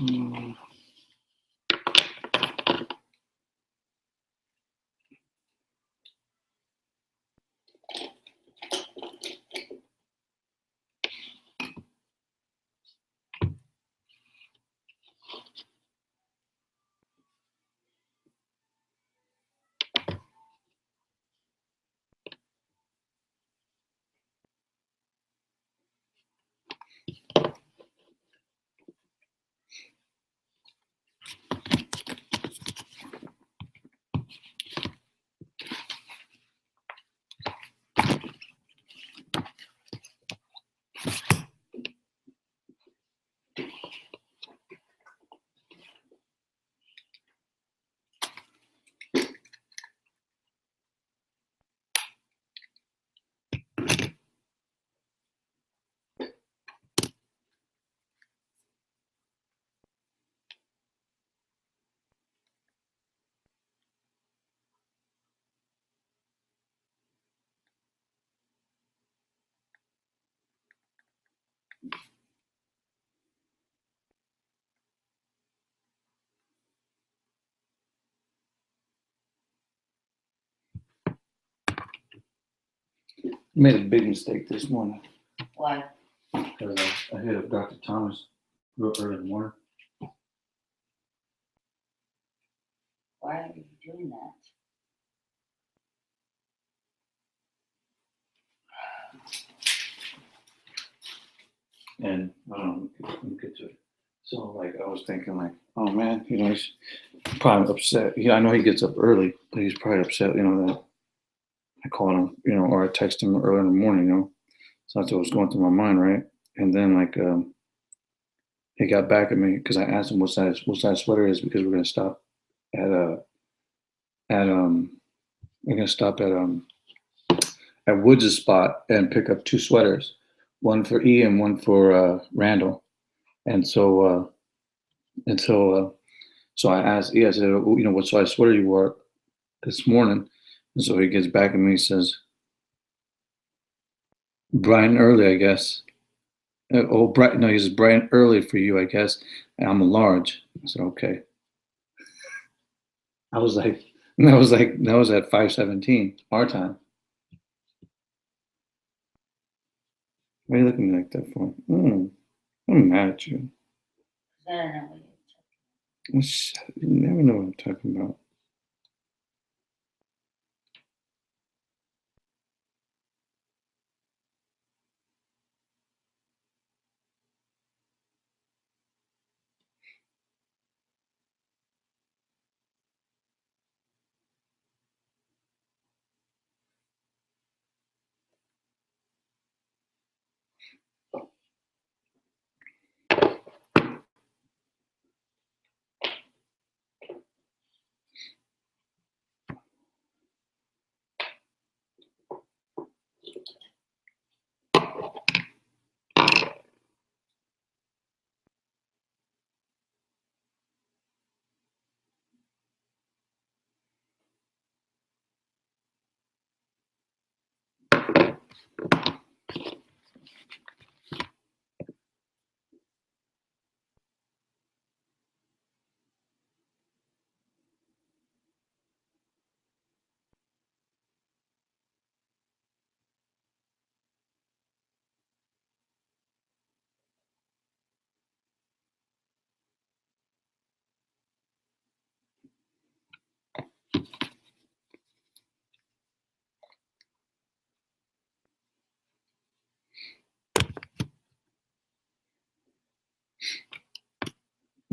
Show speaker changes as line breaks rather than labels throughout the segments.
Mm. I made a big mistake this morning.
Why?
Because I hit up Dr. Thomas real early in the morning.
Why are you doing that?
And I don't know, let me get to it. So like I was thinking like, oh man, he's probably upset. I know he gets up early, but he's probably upset, that I called him, or I texted him early in the morning. So that's what was going through my mind, right? And then like he got back at me because I asked him what size sweater it is because we're gonna stop at at we're gonna stop at Woods' spot and pick up two sweaters, one for E and one for Randall. And so I asked E, I said, what size sweater you wore this morning? And so he gets back at me and says, Brian Early, I guess. No, he says Brian Early for you, I guess. And I'm a large. I said, okay. I was like, that was at 5:17 our time. Why are you looking at me like that for? I'm mad at you.
I don't know what you're
You never know what I'm talking about.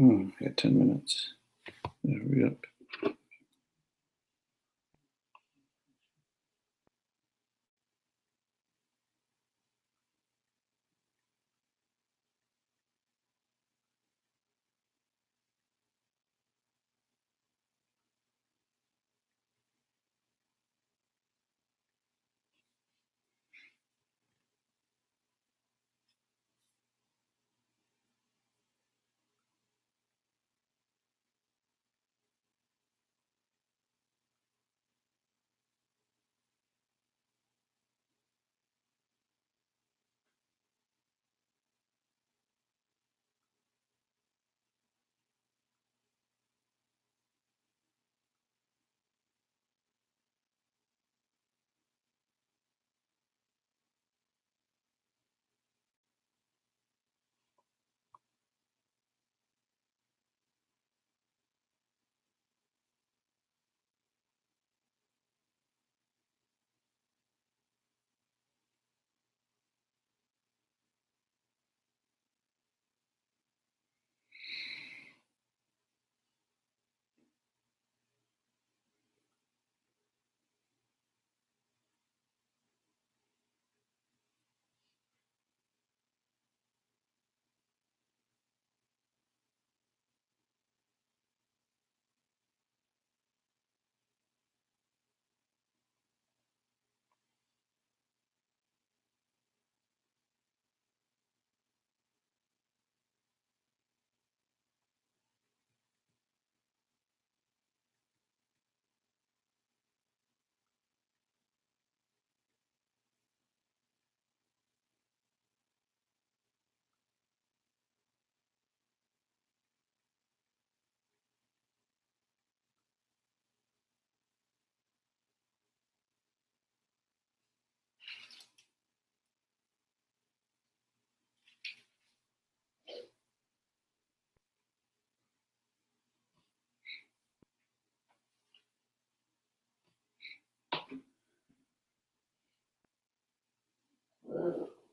I got 10 minutes. Hurry up.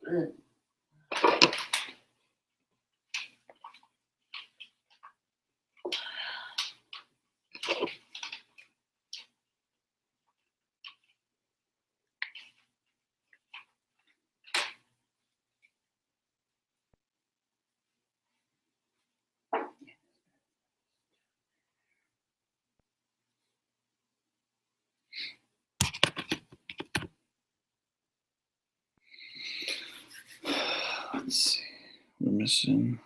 Let's see. We're missing.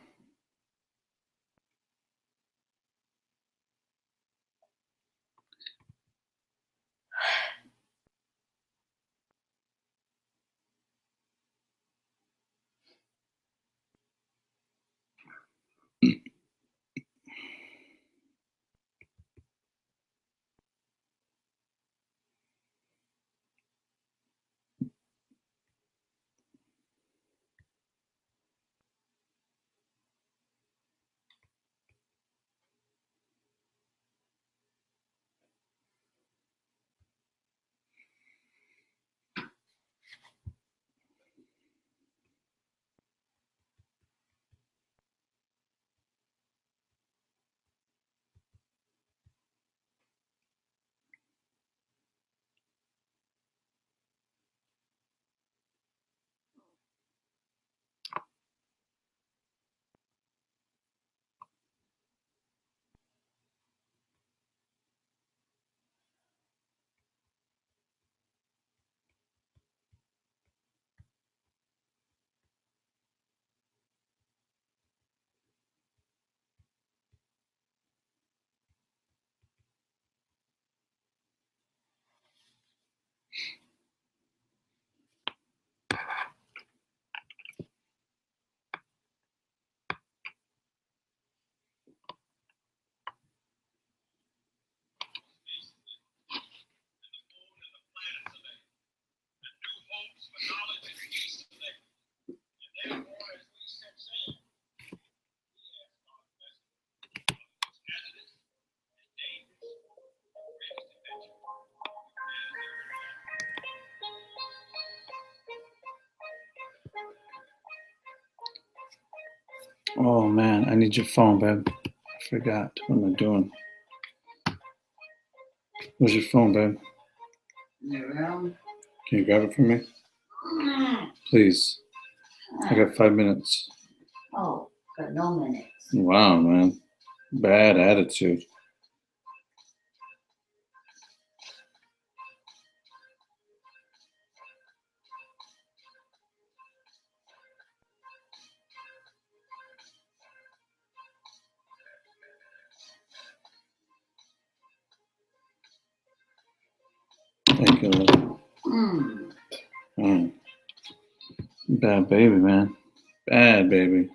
Oh man, I need your phone, babe. I forgot. What am I doing? Where's your phone, babe?
In the room.
Can you grab it for me? Please. I got 5 minutes.
Oh, got no minutes.
Wow, man. Bad attitude. Thank you, love. Bad baby, man. Bad baby.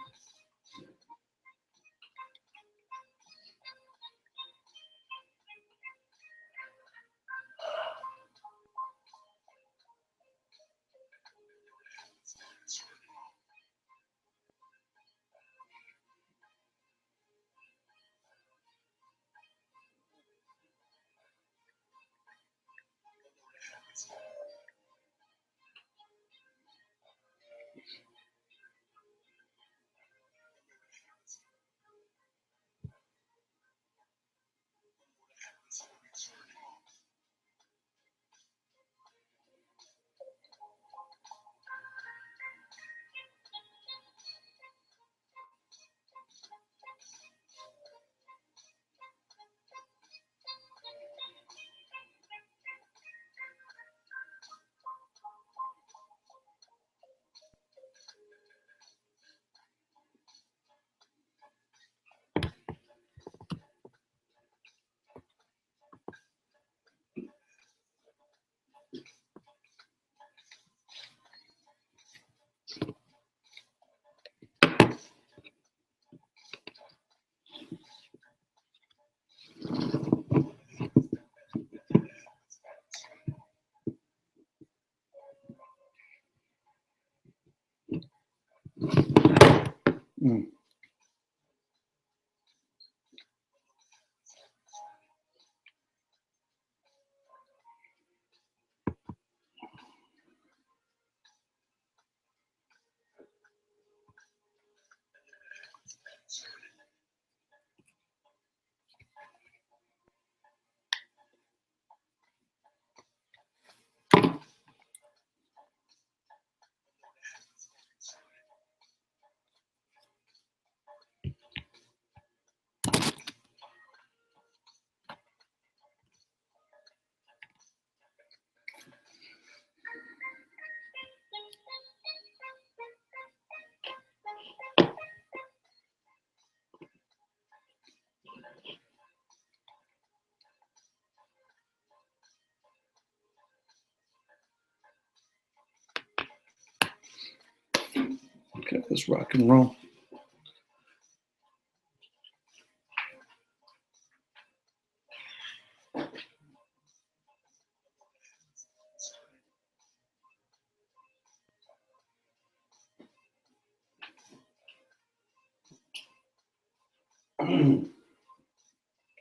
Okay, let's rock and roll.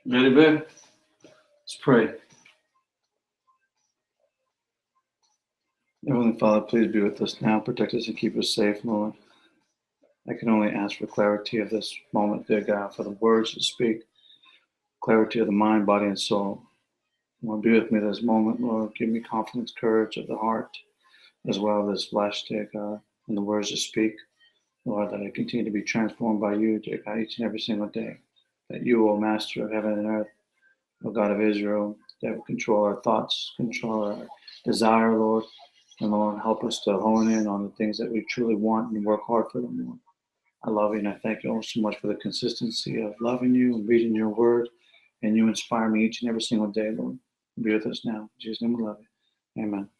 Ready, babe? Let's pray. Heavenly Father, please be with us now. Protect us and keep us safe, Lord. I can only ask for clarity of this moment, dear God, for the words to speak, clarity of the mind, body, and soul. Lord, be with me this moment, Lord. Give me confidence, courage of the heart, as well as flesh, dear God, and the words to speak. Lord, that I continue to be transformed by you, dear God, each and every single day. That you, O Master of heaven and earth, O God of Israel, that will control our thoughts, control our desire, Lord. And Lord, help us to hone in on the things that we truly want and work hard for them, Lord. I love you and I thank you all so much for the consistency of loving you and reading your word. And you inspire me each and every single day, Lord. Be with us now. In Jesus' name we love you. Amen.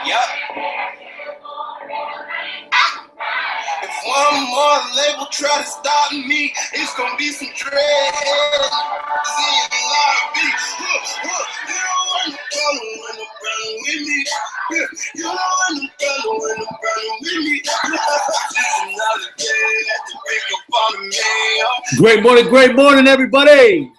Yep. If one more label try to stop me, it's gonna be some dread. You don't want no problem when I'm running with me. You don't want no problem when I'm running with me. Just another day at the pick up on the mail.
Great morning, everybody.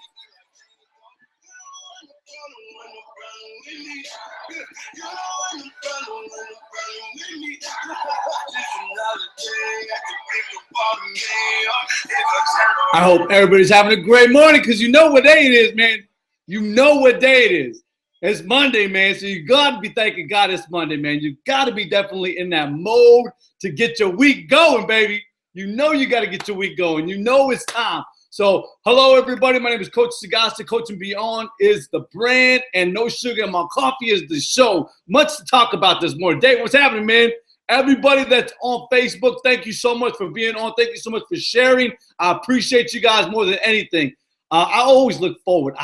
I hope everybody's having a great morning because you know what day it is, man. You know what day it is. It's Monday, man. So you got to be thanking God it's Monday, man. You got to be definitely in that mode to get your week going, baby. You know you got to get your week going. You know it's time. So hello, everybody. My name is Coach Sagasta. Coaching Beyond is the brand, and No Sugar in My Coffee is the show. Much to talk about this morning. Dave, what's happening, man? Everybody that's on Facebook, thank you so much for being on. Thank you so much for sharing. I appreciate you guys more than anything. I always look forward.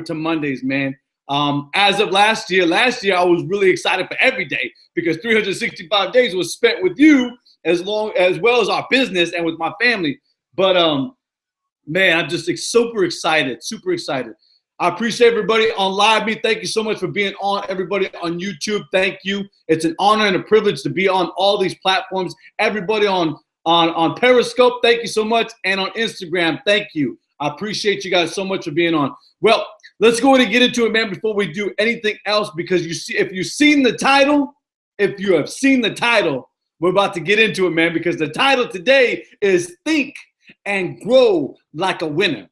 To Mondays, man. As of last year I was really excited for every day because 365 days was spent with you as well as our business and with my family. But man, I'm just super excited. I appreciate everybody on LiveMe. Thank you so much for being on. Everybody on YouTube, thank you. It's an honor and a privilege to be on all these platforms. Everybody on Periscope, thank you so much. And on Instagram, thank you. I appreciate you guys so much for being on. Well, let's go ahead and get into it, man, before we do anything else, because if you have seen the title, we're about to get into it, man, because the title today is Think and Grow Like a Winner.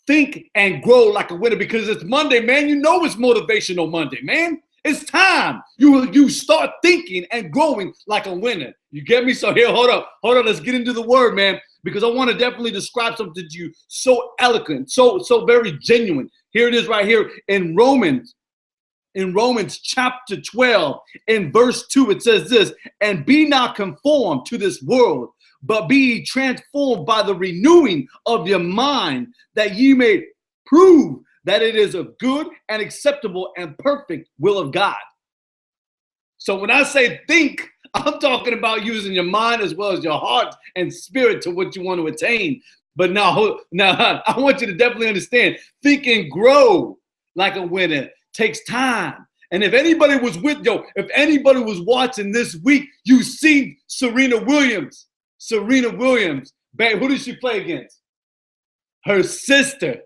Think and grow like a winner because it's Monday, man. You know it's Motivational Monday, man. It's time. You start thinking and growing like a winner. You get me? So here, hold up. Let's get into the word, man, because I want to definitely describe something to you so eloquent, so very genuine. Here it is right here in Romans chapter 12, in verse 2, it says this, and be not conformed to this world, but be transformed by the renewing of your mind, that ye may prove that it is a good and acceptable and perfect will of God. So when I say think, I'm talking about using your mind as well as your heart and spirit to what you want to attain. But now I want you to definitely understand, think and grow like a winner takes time. And if anybody was watching this week, you see Serena Williams. Babe, who did she play against? Her sister.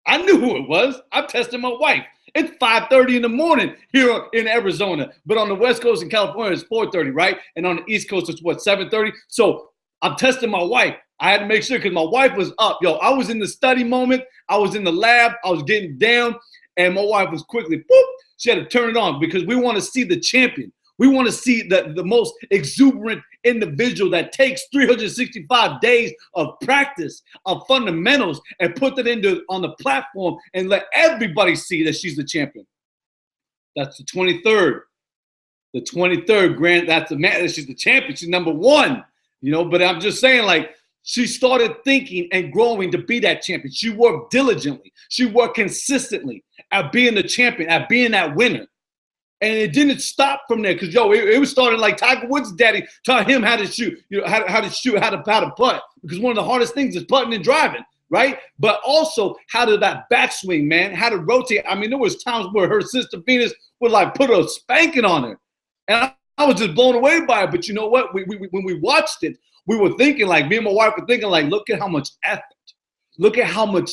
I knew who it was. I'm testing my wife. It's 5:30 in the morning here in Arizona, but on the West Coast in California, it's 4:30, right? And on the East Coast, it's what, 7:30? So I'm testing my wife. I had to make sure because my wife was up. Yo, I was in the study moment. I was in the lab. I was getting down, and my wife was quickly, boop, she had to turn it on because we want to see the champion. We want to see the most exuberant individual that takes 365 days of practice, of fundamentals, and put it on the platform and let everybody see that she's the champion. That's the 23rd. The 23rd grand, that's the man, she's the champion. She's number one, you know, but I'm just saying, like, she started thinking and growing to be that champion. She worked diligently. She worked consistently at being the champion, at being that winner. And it didn't stop from there because, yo, it was started like Tiger Woods' daddy taught him how to shoot, you know, how to shoot, how to putt. Because one of the hardest things is putting and driving, right? But also how to that backswing, man, how to rotate. I mean, there was times where her sister Venus would like put a spanking on her. And I was just blown away by it. But you know what? When we watched it, we were thinking, like, me and my wife were thinking, like, look at how much effort. Look at how much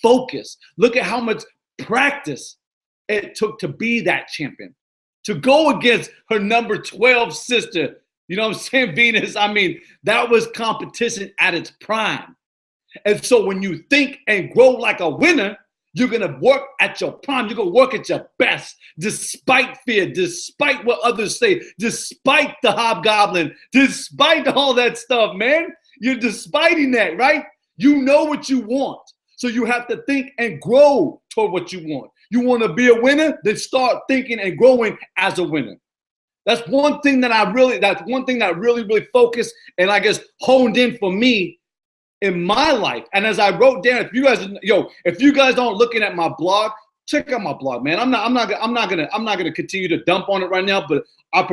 focus. Look at how much practice it took to be that champion. To go against her number 12 sister, you know what I'm saying, Venus, I mean, that was competition at its prime. And so when you think and grow like a winner, you're going to work at your prime. You're going to work at your best, despite fear, despite what others say, despite the hobgoblin, despite all that stuff, man. You're despiting that, right? You know what you want. So you have to think and grow toward what you want. You want to be a winner? Then start thinking and growing as a winner. That's one thing that really focused and I guess honed in for me in my life. And as I wrote down, if you guys aren't looking at my blog, check out my blog, man. I'm not gonna continue to dump on it right now, but I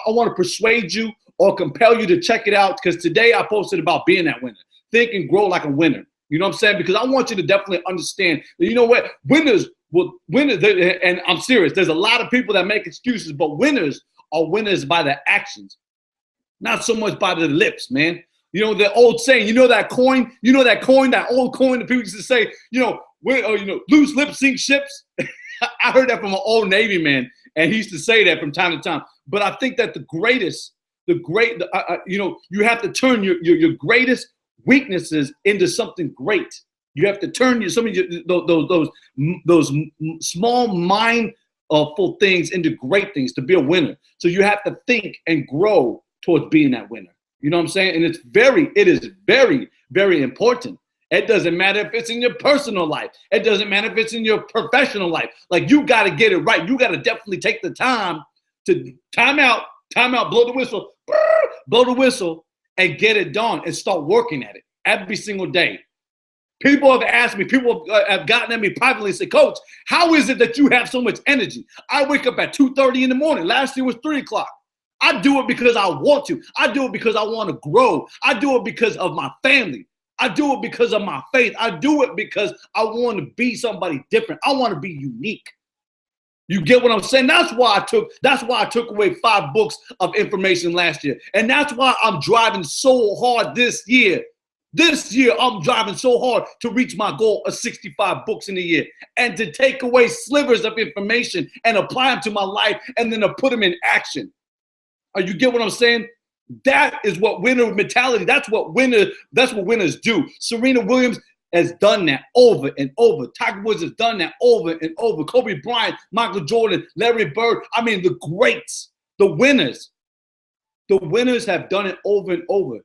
want to persuade you or compel you to check it out because today I posted about being that winner. Think and grow like a winner. You know what I'm saying? Because I want you to definitely understand that, you know what, winners, and I'm serious, there's a lot of people that make excuses, but winners are winners by their actions, not so much by the lips, man. You know, the old saying, that old coin that people used to say, loose lips sink ships. I heard that from an old Navy man, and he used to say that from time to time. But I think that you have to turn your greatest weaknesses into something great. You have to turn those small mindful things into great things to be a winner. So you have to think and grow towards being that winner. You know what I'm saying? And it is very, very important. It doesn't matter if it's in your personal life. It doesn't matter if it's in your professional life. Like, you got to get it right. You got to definitely take the time to time out, blow the whistle, and get it done and start working at it every single day. People have asked me, people have gotten at me privately and said, Coach, how is it that you have so much energy? I wake up at 2:30 in the morning. Last year was 3 o'clock. I do it because I want to. I do it because I want to grow. I do it because of my family. I do it because of my faith. I do it because I want to be somebody different. I want to be unique. You get what I'm saying? That's why I took away 5 books of information last year. And that's why I'm driving so hard this year. This year, I'm driving so hard to reach my goal of 65 books in a year and to take away slivers of information and apply them to my life and then to put them in action. You get what I'm saying? That is what winner mentality, that's what winners do. Serena Williams has done that over and over. Tiger Woods has done that over and over. Kobe Bryant, Michael Jordan, Larry Bird. I mean, the greats, the winners have done it over and over.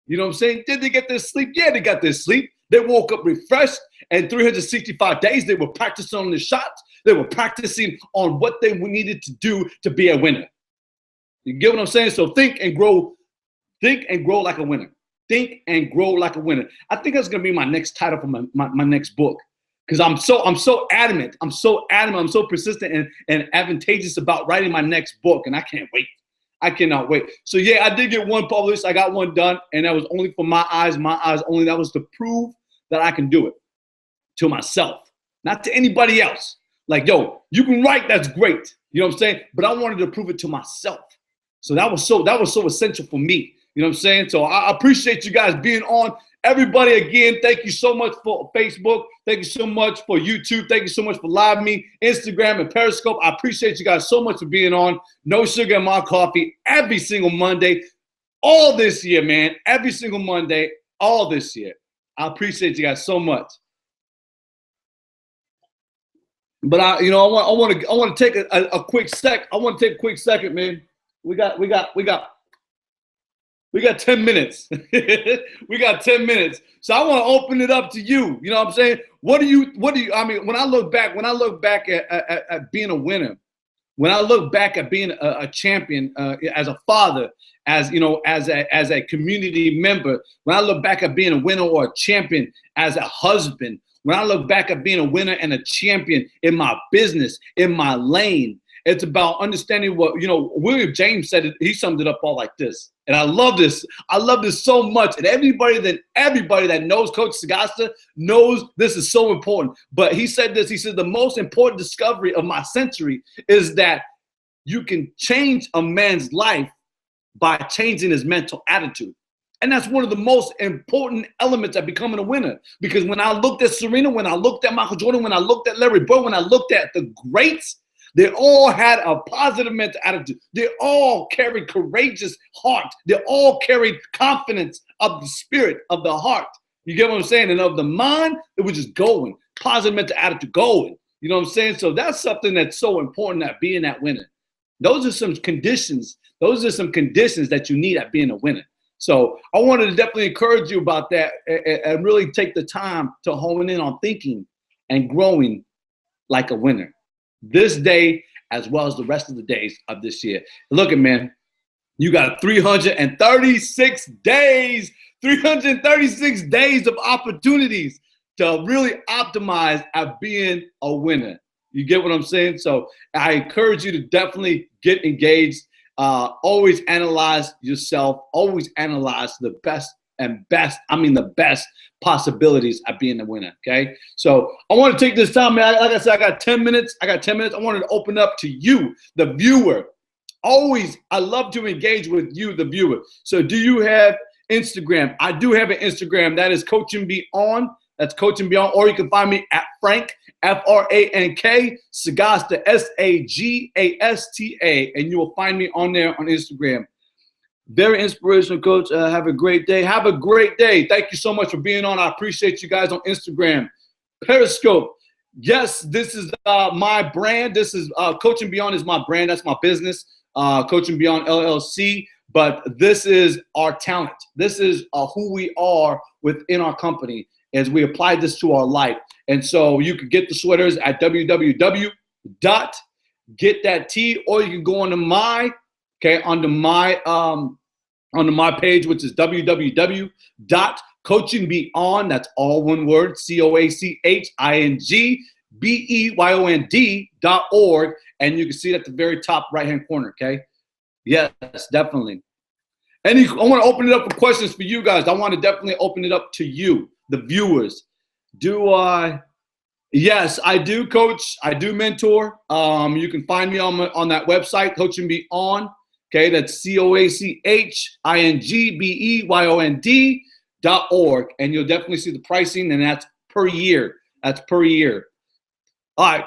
You know what I'm saying? Did they get their sleep? Yeah, they got their sleep. They woke up refreshed, and 365 days they were practicing on the shots. They were practicing on what they needed to do to be a winner. You get what I'm saying? So think and grow like a winner. Think and grow like a winner. I think that's gonna be my next title for my next book. Because I'm so adamant, I'm so persistent and advantageous about writing my next book, and I can't wait. I cannot wait. So yeah, I did get one published. I got one done, and that was only for my eyes only. That was to prove that I can do it to myself, not to anybody else. Like, yo, you can write, that's great. You know what I'm saying? But I wanted to prove it to myself. So that was so essential for me. You know what I'm saying? So I appreciate you guys being on Everybody, again, thank you so much for Facebook. Thank you so much for YouTube. Thank you so much for Live Me, Instagram, and Periscope. I appreciate you guys so much for being on No Sugar in My Coffee every single Monday, all this year, man. Every single Monday, all this year. I appreciate you guys so much. But I want to take a quick sec. I want to take a quick second, man. We got 10 minutes. We got 10 minutes. So I want to open it up to you. You know what I'm saying? What do you, I mean, when I look back at being a winner, when I look back at being a champion, as a father, as a community member, when I look back at being a winner or a champion as a husband, when I look back at being a winner and a champion in my business, in my lane, it's about understanding what, William James said it, he summed it up all like this. And I love this. I love this so much. And everybody that knows Coach Sagasta knows this is so important. But he said this, he said, the most important discovery of my century is that you can change a man's life by changing his mental attitude. And that's one of the most important elements of becoming a winner. Because when I looked at Serena, when I looked at Michael Jordan, when I looked at Larry Bird, when I looked at the greats, they all had a positive mental attitude. They all carried courageous heart. They all carried confidence of the spirit, of the heart. You get what I'm saying? And of the mind, it was just going. Positive mental attitude going. You know what I'm saying? So that's something that's so important at being that winner. Those are some conditions. Those are some conditions that you need at being a winner. So I wanted to definitely encourage you about that and really take the time to hone in on thinking and growing like a winner this day as well as the rest of the days of this year. Look at, man, you got 336 days, 336 days of opportunities to really optimize at being a winner. You get what I'm saying? So I encourage you to definitely get engaged. Always analyze yourself. Always analyze the best possibilities of being a winner. Okay. So I want to take this time, man. Like I said, I got 10 minutes. I wanted to open up to you, the viewer. Always, I love to engage with you, the viewer. So do you have Instagram? I do have an Instagram. That is Coaching Beyond. That's Coaching Beyond. Or you can find me at Frank, F-R-A-N-K, Sagasta, S-A-G-A-S-T-A. And you will find me on there on Instagram. Very inspirational, Coach. Have a great day. Have a great day. Thank you so much for being on. I appreciate you guys on Instagram. Periscope. Yes, this is my brand. This is Coaching Beyond is my brand. That's my business, Coaching Beyond LLC. But this is our talent. This is who we are within our company as we apply this to our life. And so you can get the sweaters at www.getthattee, or you can go onto my page, which is www.coachingbeyond, that's all one word, COACHINGBEYOND.org, and you can see it at the very top right-hand corner, okay? Yes, definitely. I want to open it up for questions for you guys. I want to definitely open it up to you, the viewers. Yes, I do, Coach. I do mentor. You can find me on that website, Coaching Beyond. Okay, that's COACHINGBEYOND.org, and you'll definitely see the pricing, and that's per year. That's per year. All right.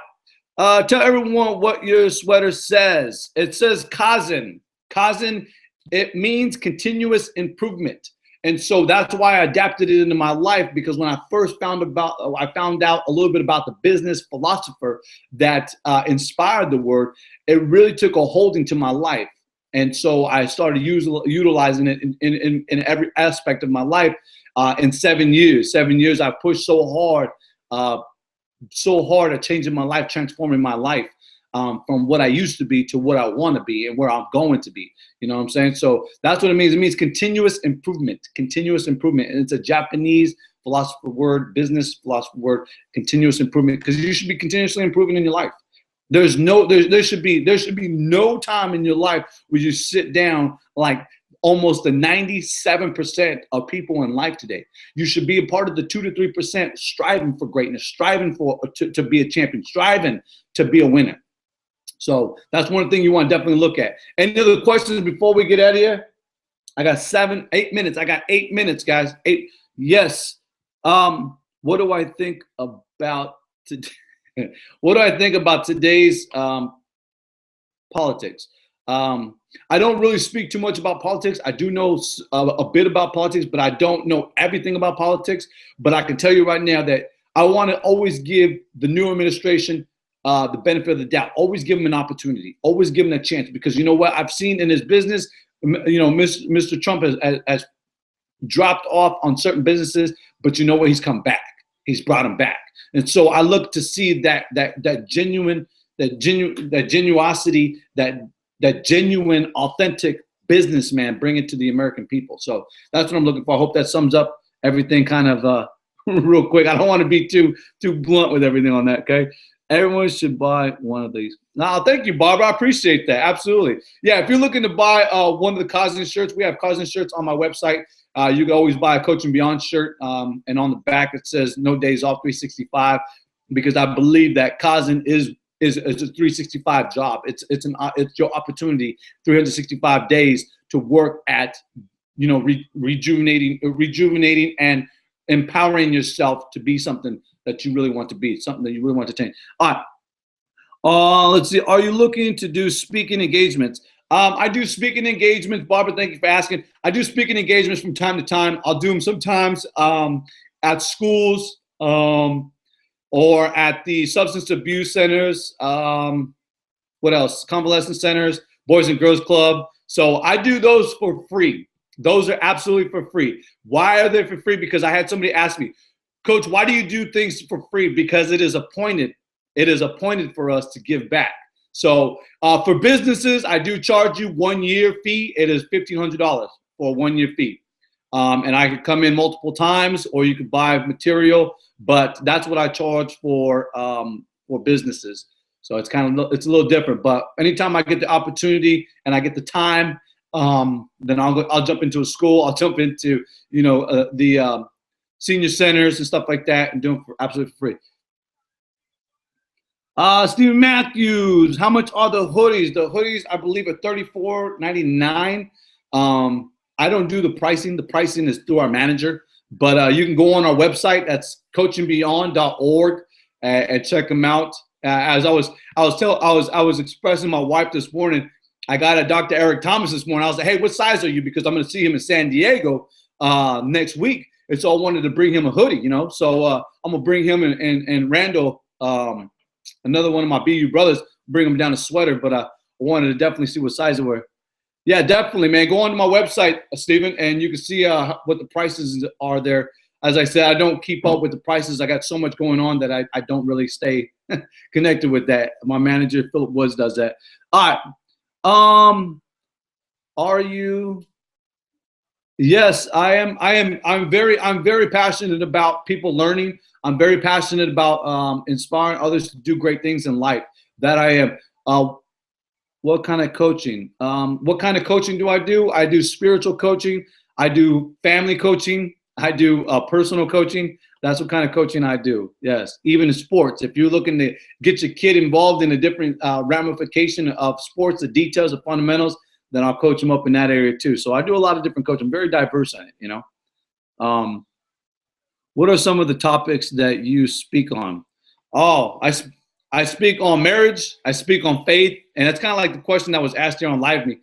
Tell everyone what your sweater says. It says Kaizen. Kaizen, it means continuous improvement. And so that's why I adapted it into my life, because when I first found out a little bit about the business philosopher that inspired the word, it really took a hold into my life. And so I started utilizing it in every aspect of my life. In 7 years, 7 years, I've pushed so hard at changing my life, transforming my life from what I used to be to what I want to be and where I'm going to be. You know what I'm saying? So that's what it means. It means continuous improvement, continuous improvement. And it's a Japanese philosopher word, business philosopher word, continuous improvement, because you should be continuously improving in your life. There should be no time in your life where you sit down like almost the 97% of people in life today. You should be a part of the 2 to 3% striving for greatness, striving to be a champion, striving to be a winner. So that's one thing you want to definitely look at. Any other questions before we get out of here? I got 8 minutes. I got 8 minutes, guys. Yes. What do I think about today? What do I think about today's politics? I don't really speak too much about politics. I do know a bit about politics, but I don't know everything about politics. But I can tell you right now that I want to always give the new administration the benefit of the doubt. Always give them an opportunity. Always give them a chance, because you know what I've seen in his business. You know, Mr. Trump has dropped off on certain businesses, but you know what? He's come back. He's brought them back, and so I look to see that genuosity, that genuine, authentic businessman bring it to the American people. So that's what I'm looking for. I hope that sums up everything kind of real quick. I don't want to be too blunt with everything on that. Okay. Everyone should buy one of these. No, thank you, Barbara. I appreciate that. Absolutely. Yeah, if you're looking to buy one of the Cousin shirts, we have Cousin shirts on my website. You can always buy a Coach and Beyond shirt, and on the back it says "No Days Off 365," because I believe that Cousin is a 365 job. It's your opportunity 365 days to work at, you know, rejuvenating and empowering yourself to be something that you really want to be, something that you really want to attain. All right. Let's see. Are you looking to do speaking engagements? I do speaking engagements. Barbara, thank you for asking. I do speaking engagements from time to time. I'll do them sometimes at schools or at the substance abuse centers. What else? Convalescent centers, Boys and Girls Club. So I do those for free. Those are absolutely for free. Why are they for free? Because I had somebody ask me, Coach, why do you do things for free? Because it is appointed for us to give back. So for businesses, I do charge you 1 year fee. It is $1,500 for a 1 year fee. And I could come in multiple times, or you could buy material, but that's what I charge for businesses. So it's a little different, but anytime I get the opportunity and I get the time, then I'll jump into a school. I'll jump into, the senior centers and stuff like that, and do them for absolutely free. Stephen Matthews, how much are the hoodies? The hoodies, I believe, are $34.99. I don't do the pricing. The pricing is through our manager, but you can go on our website. That's coachandbeyond.org and check them out. As I was expressing my wife this morning, I got a Dr. Eric Thomas this morning. I was like, hey, what size are you? Because I'm going to see him in San Diego next week. And so I wanted to bring him a hoodie, So I'm going to bring him and Randall, another one of my BU brothers, bring him down a sweater. But I wanted to definitely see what size they were. Yeah, definitely, man. Go on to my website, Stephen, and you can see what the prices are there. As I said, I don't keep up with the prices. I got so much going on that I don't really stay connected with that. My manager, Philip Woods, does that. All right. Are you? Yes, I am. I'm very passionate about people learning. I'm very passionate about inspiring others to do great things in life. That I am. What kind of coaching? What kind of coaching do? I do spiritual coaching. I do family coaching. I do personal coaching. That's what kind of coaching I do. Yes, even in sports. If you're looking to get your kid involved in a different ramification of sports, the details, the fundamentals, then I'll coach them up in that area too. So I do a lot of different coaching. I'm very diverse in it, What are some of the topics that you speak on? Oh, I speak on marriage. I speak on faith. And that's kind of like the question that was asked here on Live.Me.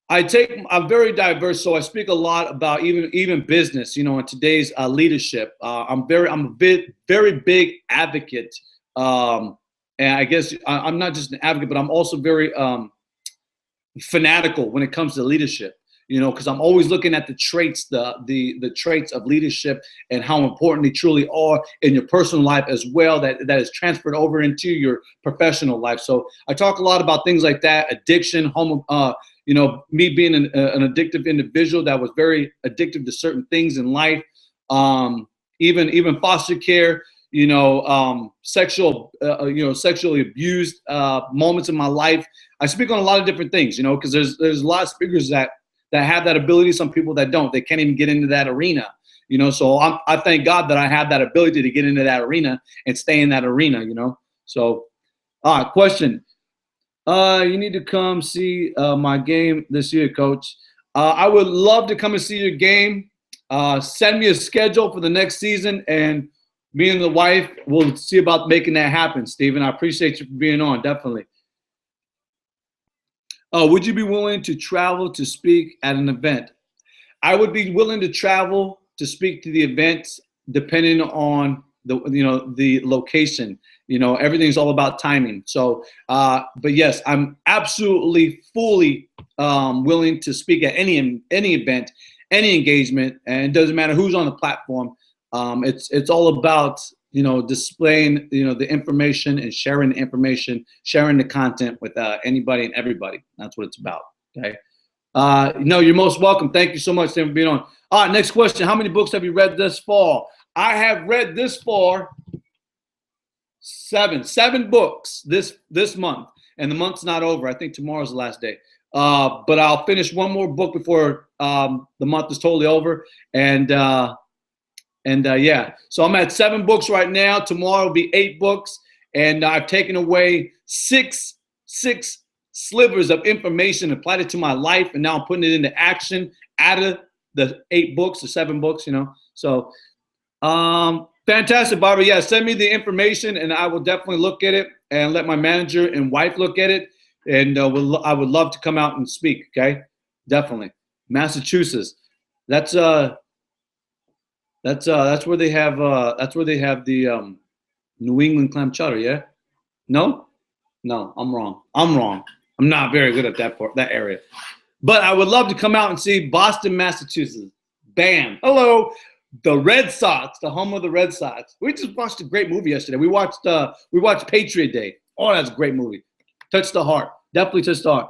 I'm very diverse, so I speak a lot about even business, in today's leadership. I'm a very big advocate. And I guess I'm not just an advocate, but I'm also very fanatical when it comes to leadership. Because I'm always looking at the traits, the traits of leadership and how important they truly are in your personal life as well, that is transferred over into your professional life. So I talk a lot about things like that, addiction, me being an addictive individual that was very addictive to certain things in life, even foster care, sexually abused moments in my life. I speak on a lot of different things, because there's a lot of speakers that have that ability. Some people that don't. They can't even get into that arena, So I thank God that I have that ability to get into that arena and stay in that arena, So, all right, question. You need to come see my game this year, Coach. I would love to come and see your game. Send me a schedule for the next season, and me and the wife will see about making that happen, Stephen. I appreciate you for being on, definitely. Would you be willing to travel to speak at an event? I would be willing to travel to speak to the events depending on the location. Everything's all about timing. So, but yes, I'm absolutely fully willing to speak at any event, any engagement, and it doesn't matter who's on the platform. It's all about displaying the information and sharing the information, sharing the content with anybody and everybody. That's what it's about. Okay. No, you're most welcome. Thank you so much for being on. All right, next question. How many books have you read this fall? I have read this far seven books this month, and the month's not over. I think tomorrow's the last day. But I'll finish one more book before the month is totally over. And yeah, so I'm at 7 books right now. Tomorrow will be 8 books, and I've taken away six slivers of information, applied it to my life, and now I'm putting it into action out of the 8 books or 7 books, So fantastic, Barbara. Yeah, send me the information, and I will definitely look at it and let my manager and wife look at it. And I would love to come out and speak. Okay, definitely. Massachusetts. That's where they have the New England clam chowder. Yeah. No, I'm wrong. I'm not very good at that area. But I would love to come out and see Boston, Massachusetts. Bam. Hello. The Red Sox, the home of the Red Sox. We just watched a great movie yesterday. We watched Patriot Day. Oh, that's a great movie. Touched the heart. Definitely touched the heart.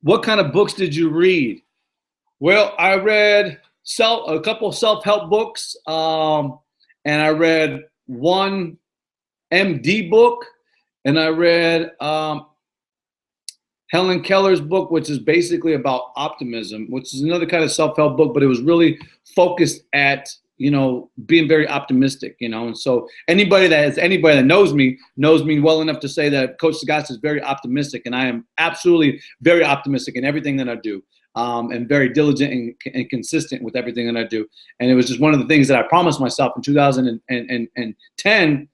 What kind of books did you read? Well, I read a couple of self-help books, and I read one MD book, and I read Helen Keller's book, which is basically about optimism, which is another kind of self-help book, but it was really focused at, being very optimistic, and so anybody that knows me well enough to say that Coach Sagasta is very optimistic, and I am absolutely very optimistic in everything that I do, and very diligent and consistent with everything that I do. And it was just one of the things that I promised myself in 2010,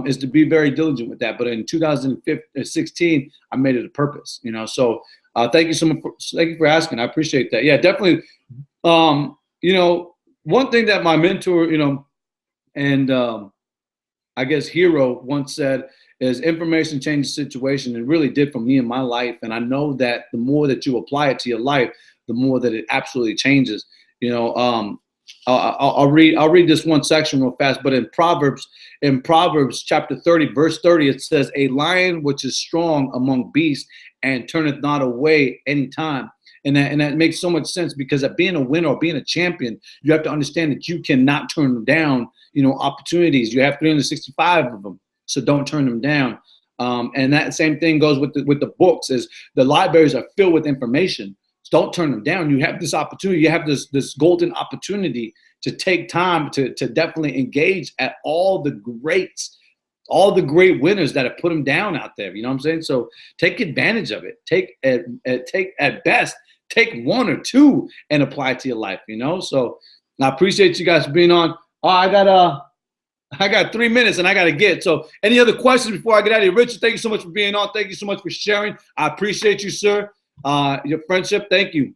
is to be very diligent with that. But in 2016, I made it a purpose, So thank you so much. Thank you for asking. I appreciate that. Yeah, definitely. One thing that my mentor, and I guess hero once said is information changes situation. It really did for me in my life. And I know that the more that you apply it to your life, the more that it absolutely changes. I'll read this one section real fast, but in Proverbs chapter 30, verse 30, it says, "A lion which is strong among beasts and turneth not away any time." And that makes so much sense, because at being a winner or being a champion, you have to understand that you cannot turn down, opportunities. You have 365 of them, so don't turn them down. And that same thing goes with the books. Is the libraries are filled with information. So don't turn them down. You have this opportunity. You have this golden opportunity to take time to definitely engage at all the greats, all the great winners that have put them down out there. You know what I'm saying? So take advantage of it. Take at best, take 1 or 2 and apply it to your life. So I appreciate you guys being on. Oh, I got 3 minutes and I got to get. So any other questions before I get out of here? Richard, thank you so much for being on. Thank you so much for sharing. I appreciate you, sir. Your friendship. Thank you.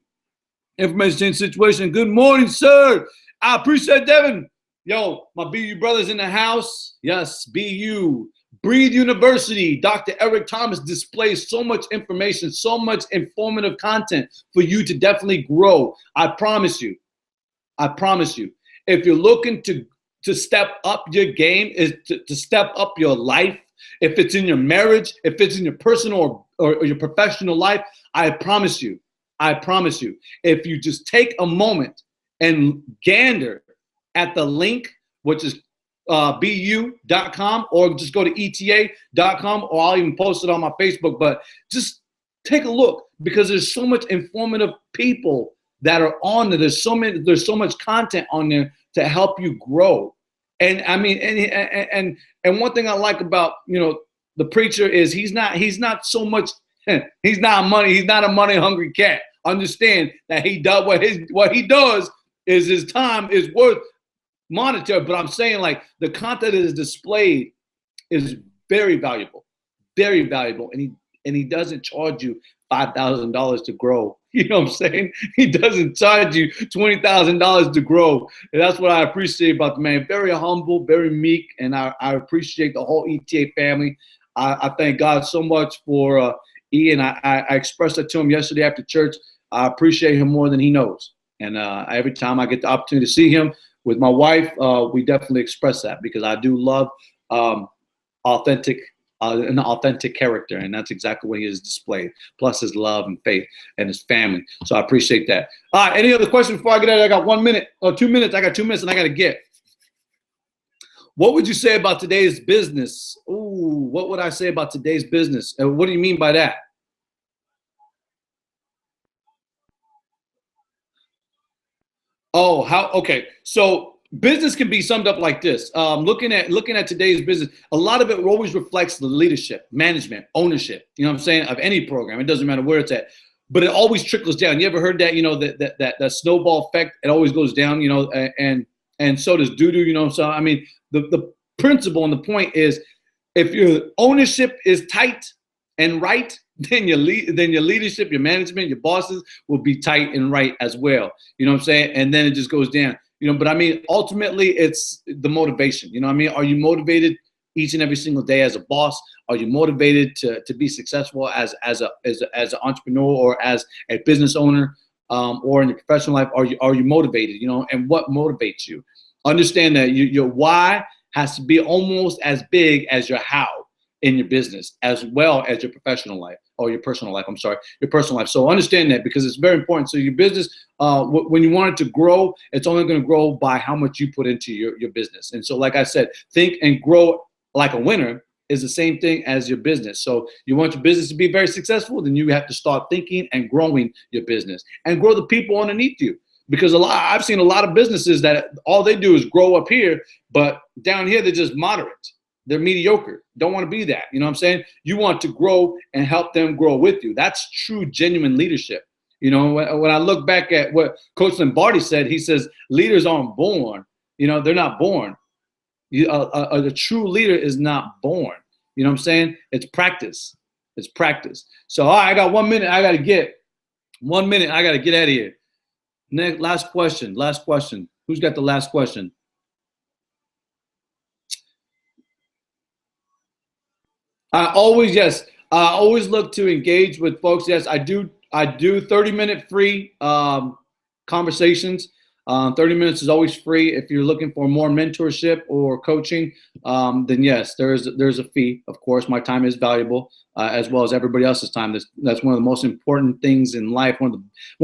Information change situation. Good morning, sir. I appreciate Devin. Yo, my BU brothers in the house. Yes, BU. Breathe University. Dr. Eric Thomas displays so much information, so much informative content for you to definitely grow. I promise you. If you're looking to step up your game, is to step up your life, if it's in your marriage, if it's in your personal or your professional life, I promise you, if you just take a moment and gander at the link, which is bu.com, or just go to eta.com, or I'll even post it on my Facebook, but just take a look, because there's so much informative people that are on there. There's so much content on there to help you grow. And I mean, and one thing I like about, the preacher is he's not so much, he's not a money hungry cat. Understand that he does what he does is his time is worth monetary, but I'm saying like the content that is displayed is very valuable, and he doesn't charge you $5,000 to grow. You know what I'm saying? He doesn't charge you $20,000 to grow. And that's what I appreciate about the man. Very humble, very meek, and I appreciate the whole ETA family. I thank God so much for Ian. I expressed that to him yesterday after church. I appreciate him more than he knows. And every time I get the opportunity to see him with my wife, we definitely express that because I do love an authentic character, and that's exactly what he has displayed. Plus his love and faith and his family. So I appreciate that. All right, any other questions before I get out? I got 1 minute or 2 minutes. I got 2 minutes, and I got to get. What would you say about today's business? Ooh, what would I say about today's business? And what do you mean by that? Oh, how? Okay, so business can be summed up like this. Looking at today's business, a lot of it always reflects the leadership, management, ownership. You know what I'm saying, of any program. It doesn't matter where it's at, but it always trickles down. You ever heard that? You know, that snowball effect. It always goes down. You know, and so does doo-doo. You know, so I mean, the principle and the point is, if your ownership is tight and right, then your leadership, your management, your bosses will be tight and right as well. You know what I'm saying? And then it just goes down. You know, but I mean, ultimately, it's the motivation. You know what I mean? Are you motivated each and every single day as a boss? Are you motivated to be successful as an entrepreneur or as a business owner, or in your professional life? Are you motivated? You know, and what motivates you? Understand that your why has to be almost as big as your how in your business, as well as your professional life or your personal life. I'm sorry, your personal life. So understand that because it's very important. So your business, when you want it to grow, it's only going to grow by how much you put into your business. And so, like I said, think and grow like a winner is the same thing as your business. So you want your business to be very successful, then you have to start thinking and growing your business and grow the people underneath you. Because I've seen a lot of businesses that all they do is grow up here, but down here they're just moderate. They're mediocre. Don't want to be that. You know what I'm saying? You want to grow and help them grow with you. That's true, genuine leadership. You know, when I look back at what Coach Lombardi said, he says leaders aren't born. You know, they're not born. A true leader is not born. You know what I'm saying? It's practice. It's practice. So, all right, I got 1 minute. I got to get 1 minute. I got to get out of here. Next, last question. Last question. Who's got the last question? I always look to engage with folks. Yes, I do 30-minute free conversations. 30 minutes is always free. If you're looking for more mentorship or coaching, then yes, there's a fee. Of course, my time is valuable, as well as everybody else's time. That's one of the most important things in life. One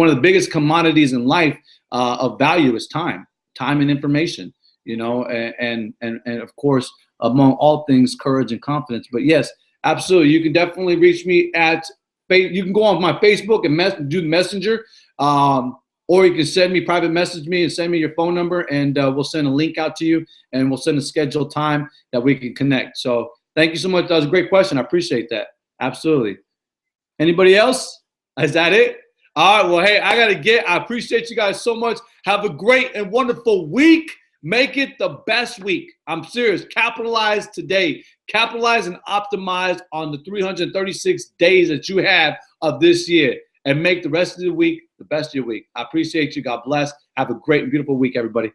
of the biggest commodities in life of value is time and information. You know, and of course, among all things, courage and confidence. But yes, absolutely, you can definitely reach me at. You can go on my Facebook and do the messenger. Or you can send me, private message me and send me your phone number, and we'll send a link out to you, and we'll send a scheduled time that we can connect. So thank you so much. That was a great question. I appreciate that. Absolutely. Anybody else? Is that it? All right. Well, hey, I got to get. I appreciate you guys so much. Have a great and wonderful week. Make it the best week. I'm serious. Capitalize today. Capitalize and optimize on the 336 days that you have of this year, and make the rest of the week the best of your week. I appreciate you. God bless. Have a great and beautiful week, everybody.